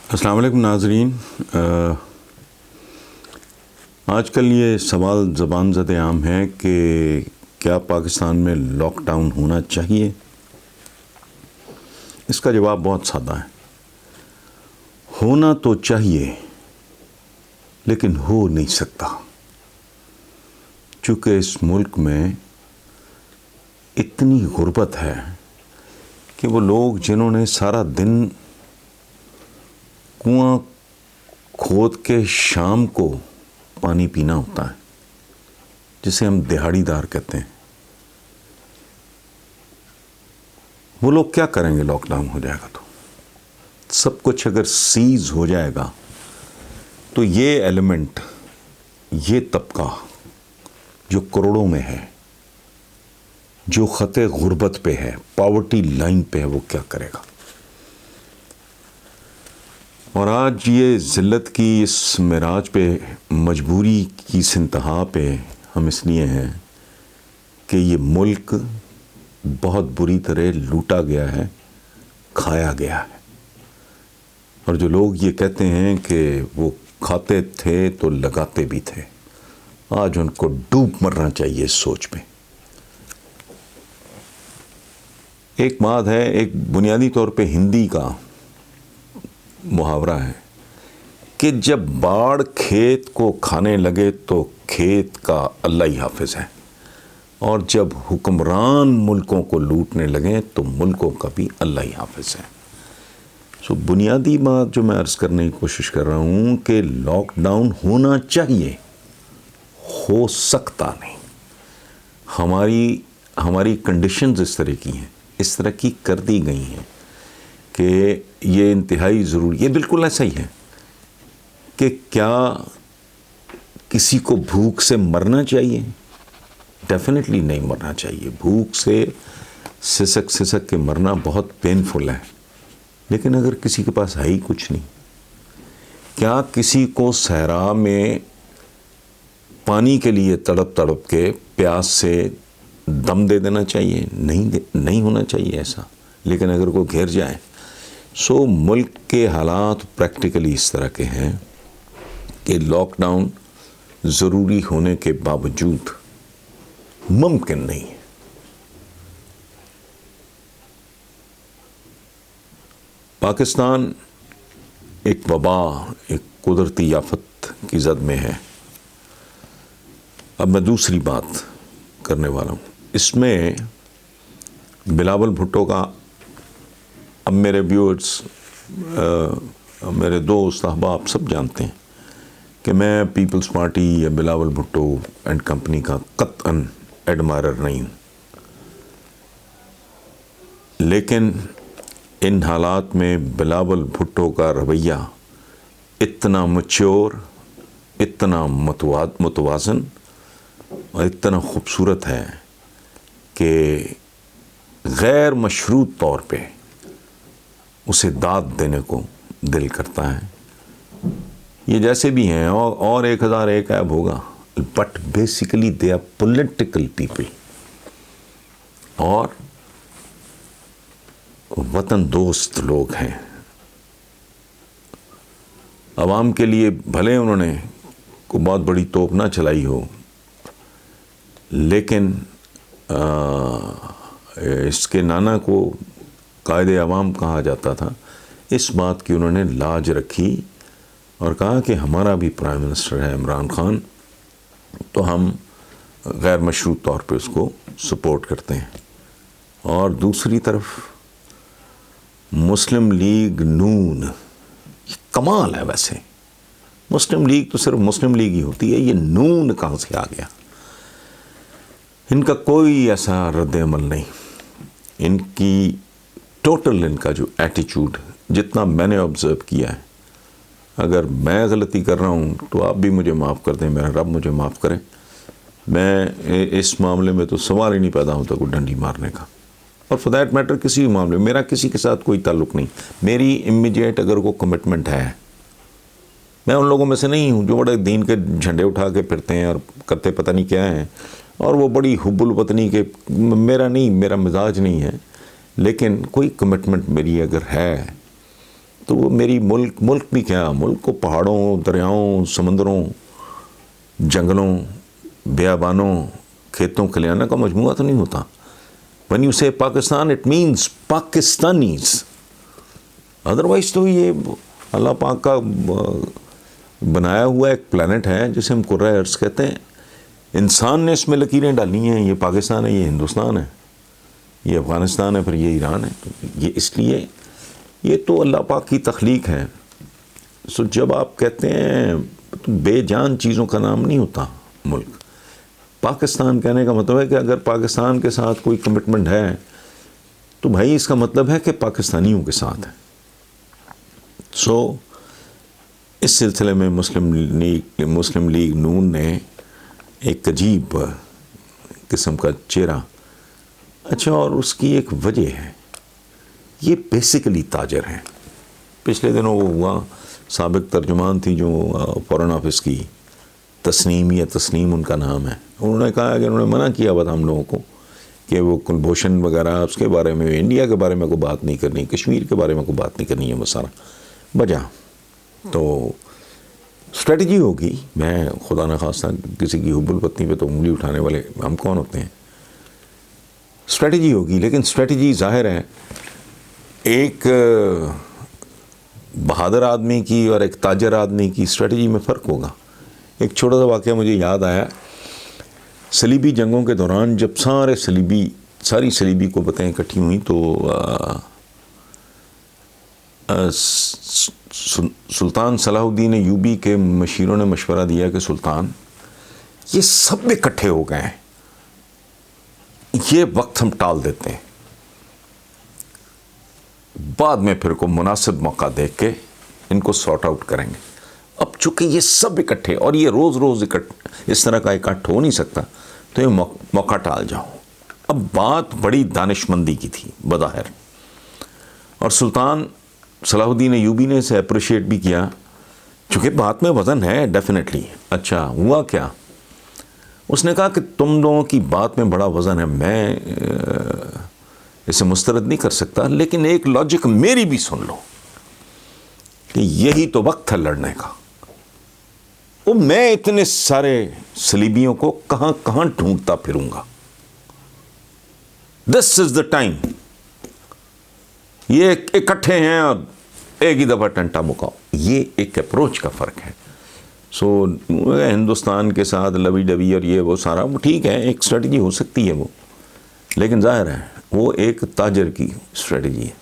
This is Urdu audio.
السلام علیکم ناظرین. آج کل یہ سوال زبان زد عام ہے کہ کیا پاکستان میں لاک ڈاؤن ہونا چاہیے؟ اس کا جواب بہت سادہ ہے. ہونا تو چاہیے لیکن ہو نہیں سکتا، چونکہ اس ملک میں اتنی غربت ہے کہ وہ لوگ جنہوں نے سارا دن کنواں کھود کے شام کو پانی پینا ہوتا ہے، جسے ہم دہاڑی دار کہتے ہیں، وہ لوگ کیا کریں گے؟ لاک ڈاؤن ہو جائے گا تو سب کچھ اگر سیز ہو جائے گا تو یہ ایلیمنٹ، یہ طبقہ جو کروڑوں میں ہے، جو خط غربت پہ ہے، پاورٹی لائن پہ ہے، وہ کیا کرے گا؟ اور آج یہ ذلت کی اس معراج پہ، مجبوری کی اس انتہا پہ ہم اس لیے ہیں کہ یہ ملک بہت بری طرح لوٹا گیا ہے، کھایا گیا ہے. اور جو لوگ یہ کہتے ہیں کہ وہ کھاتے تھے تو لگاتے بھی تھے، آج ان کو ڈوب مرنا چاہیے اس سوچ پہ. ایک بات ہے، ایک بنیادی طور پہ ہندی کا محاورہ ہے کہ جب باڑ کھیت کو کھانے لگے تو کھیت کا اللہ ہی حافظ ہے، اور جب حکمران ملکوں کو لوٹنے لگے تو ملکوں کا بھی اللہ ہی حافظ ہے. بنیادی بات جو میں عرض کرنے کی کوشش کر رہا ہوں کہ لاک ڈاؤن ہونا چاہیے، ہو سکتا نہیں. ہماری کنڈیشنز اس طرح کی ہیں، اس طرح کی کر دی گئی ہیں کہ یہ انتہائی ضروری. یہ بالکل ایسا ہی ہے کہ کیا کسی کو بھوک سے مرنا چاہیے؟ ڈیفینیٹلی نہیں مرنا چاہیے. بھوک سے سسک کے مرنا بہت پینفل ہے، لیکن اگر کسی کے پاس ہے ہی کچھ نہیں، کیا کسی کو صحرا میں پانی کے لیے تڑپ کے پیاس سے دم دے دینا چاہیے؟ نہیں ہونا چاہیے ایسا. لیکن اگر کوئی گھیر جائے، ملک کے حالات پریکٹیکلی اس طرح کے ہیں کہ لاک ڈاؤن ضروری ہونے کے باوجود ممکن نہیں ہے. پاکستان ایک وبا، ایک قدرتی آفت کی زد میں ہے. اب میں دوسری بات کرنے والا ہوں. اس میں بلاول بھٹو کا، اب میرے ویورز، میرے دوست احباب سب جانتے ہیں کہ میں پیپلز پارٹی یا بلاول بھٹو اینڈ کمپنی کا قطعاً ایڈمائرر نہیں ہوں. لیکن ان حالات میں بلاول بھٹو کا رویہ اتنا میچور، اتنا متوازن اور اتنا خوبصورت ہے کہ غیر مشروط طور پہ اسے داد دینے کو دل کرتا ہے. یہ جیسے بھی ہیں، اور 1001 عیب ہوگا، but basically they are political people اور وطن دوست لوگ ہیں. عوام کے لیے بھلے انہوں نے کوئی بہت بڑی توپ نہ چلائی ہو، لیکن اس کے نانا کو قائد عوام کہا جاتا تھا. اس بات کی انہوں نے لاج رکھی اور کہا کہ ہمارا بھی پرائم منسٹر ہے عمران خان، تو ہم غیر مشروط طور پہ اس کو سپورٹ کرتے ہیں. اور دوسری طرف مسلم لیگ نون، کمال ہے ویسے. مسلم لیگ تو صرف مسلم لیگ ہی ہوتی ہے، یہ نون کہاں سے آ گیا؟ ان کا کوئی ایسا رد عمل نہیں. ان کی ٹوٹل، ان کا جو ایٹیچیوڈ، جتنا میں نے آبزرو کیا ہے، اگر میں غلطی کر رہا ہوں تو آپ بھی مجھے معاف کر دیں، میرا رب مجھے معاف کرے. میں اس معاملے میں تو سوال ہی نہیں پیدا ہوتا کوئی ڈنڈی مارنے کا. اور فار دیٹ میٹر کسی بھی معاملے میں میرا کسی کے ساتھ کوئی تعلق نہیں. میری امیڈیٹ اگر کوئی کمٹمنٹ ہے، میں ان لوگوں میں سے نہیں ہوں جو بڑے دین کے جھنڈے اٹھا کے پھرتے ہیں اور کرتے پتہ نہیں کیا ہیں، اور وہ بڑی حب الوطنی کے، میرا مزاج نہیں ہے. لیکن کوئی کمٹمنٹ میری اگر ہے تو وہ میری ملک بھی کیا، ملک کو پہاڑوں، دریاؤں، سمندروں، جنگلوں، بیابانوں، کھیتوں کھلیانوں کا مجموعہ تو نہیں ہوتا. when you say Pakistan it means Pakistanis. Otherwise تو یہ اللہ پاک کا بنایا ہوا ایک پلانٹ ہے جسے ہم کرۂ ارض کہتے ہیں. انسان نے اس میں لکیریں ڈالی ہیں، یہ پاکستان ہے، یہ ہندوستان ہے، یہ افغانستان ہے، پھر یہ ایران ہے. یہ اس لیے یہ تو اللہ پاک کی تخلیق ہے. سو جب آپ کہتے ہیں بے جان چیزوں کا نام نہیں ہوتا ملک. پاکستان کہنے کا مطلب ہے کہ اگر پاکستان کے ساتھ کوئی کمٹمنٹ ہے تو بھائی اس کا مطلب ہے کہ پاکستانیوں کے ساتھ ہے. سو اس سلسلے میں مسلم لیگ نون نے ایک عجیب قسم کا چہرہ. اچھا، اور اس کی ایک وجہ ہے، یہ بیسیکلی تاجر ہیں. پچھلے دنوں وہ ہوا، سابق ترجمان تھی جو فورن آفس کی، تسنیم ان کا نام ہے. انہوں نے کہا کہ انہوں نے منع کیا ہوا تھا ہم لوگوں کو کہ وہ کلبھوشن وغیرہ اس کے بارے میں، انڈیا کے بارے میں کوئی بات نہیں کرنی، کشمیر کے بارے میں کوئی بات نہیں کرنی ہے. وہ سارا وجہ تو اسٹریٹجی ہوگی. میں خدا نخواستہ کسی کی حب الوطنی پہ تو انگلی اٹھانے والے ہم کون ہوتے ہیں. اسٹریٹجی ہوگی، لیکن اسٹریٹجی ظاہر ہے ایک بہادر آدمی کی اور ایک تاجر آدمی کی اسٹریٹجی میں فرق ہوگا. ایک چھوٹا سا واقعہ مجھے یاد آیا. صلیبی جنگوں کے دوران جب ساری صلیبی قوتیں اکٹھی ہوئیں تو سلطان صلاح الدین ایوبی کے مشیروں نے مشورہ دیا کہ سلطان یہ سب اکٹھے ہو گئے ہیں، یہ وقت ہم ٹال دیتے ہیں، بعد میں پھر کو مناسب موقع دیکھ کے ان کو سارٹ آؤٹ کریں گے. اب چونکہ یہ سب اکٹھے اور یہ روز اس طرح کا اکٹھ ہو نہیں سکتا تو یہ موقع ٹال جاؤ. اب بات بڑی دانش مندی کی تھی بظاہر، اور سلطان صلاح الدین ایوبی نے اسے اپریشیٹ بھی کیا، چونکہ بات میں وزن ہے ڈیفینیٹلی. اچھا ہوا کیا؟ اس نے کہا کہ تم لوگوں کی بات میں بڑا وزن ہے، میں اسے مسترد نہیں کر سکتا، لیکن ایک لاجک میری بھی سن لو کہ یہی تو وقت ہے لڑنے کا. وہ میں اتنے سارے صلیبیوں کو کہاں کہاں ڈھونڈتا پھروں گا. دس از دا ٹائم. یہ اکٹھے ہیں اور ایک ہی دفعہ ٹنٹا مکاؤ. یہ ایک اپروچ کا فرق ہے. سو ہندوستان کے ساتھ لوی ڈوی اور یہ وہ سارا وہ ٹھیک ہے، ایک اسٹریٹجی ہو سکتی ہے وہ، لیکن ظاہر ہے وہ ایک تاجر کی اسٹریٹجی ہے.